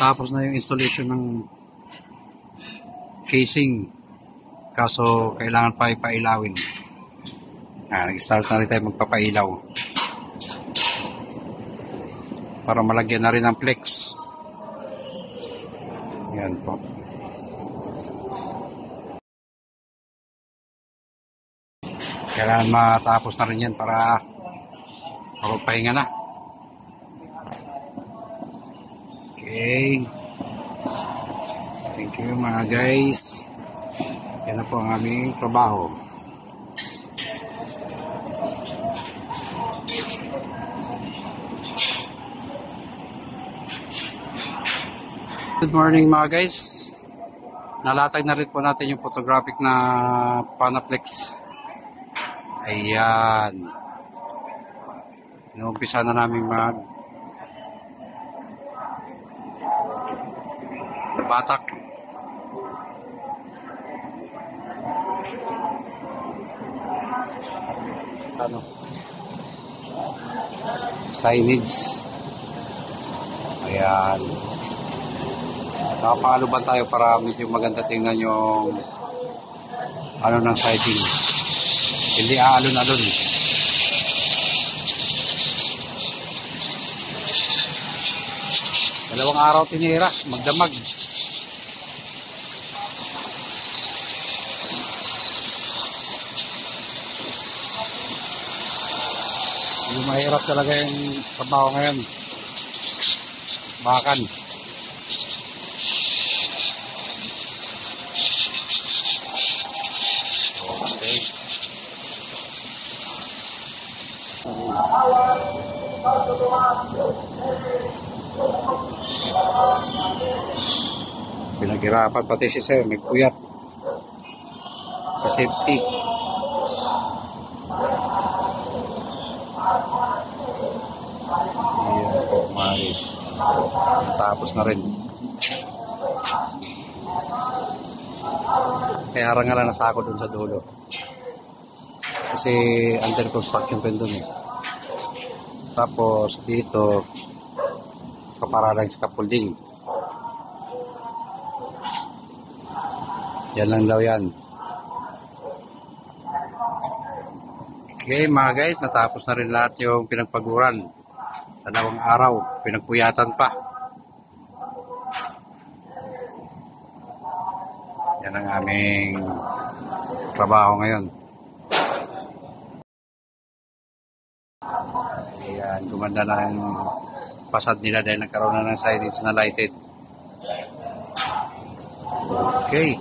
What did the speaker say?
Natapos na yung installation ng casing. Kaso kailangan pa ipailawin. Nag-start na rin tayo magpapailaw. Para malagyan na rin ng flex. Yan po. Kailangan matapos na rin yan para magpahinga na. Okay. Thank you mga guys. Yan na po ang aming trabaho. Good morning mga guys. Nalatag na rin po natin yung photographic na Panaflex. Ayan. Inuumpisa na namin batak. Signage. Ayan. Nakapaluban tayo para medyo maganda tingnan yung ng siding. Hindi aalon-alon. Dalawang araw tinira, magdamag. Yung mahirap talaga yung trabaho ngayon. Bakan. Okay. Pinaghirapan pati si sir, nagpuyat sa safety. Ayan po, maayos. Natapos na rin. Kaya harangalan na sa ako dun sa dulo. Kasi under construction pa dun eh. Tapos dito kaparalang scaffolding. Yan lang daw yan. Okay mga guys, natapos na rin lahat yung pinagpaguran. Dalawang araw, pinagpuyatan pa. Yan ang aming trabaho ngayon. Ayan, gumanda na yung pasad nila dahil nagkaroon na ng signage na lighted. Okay.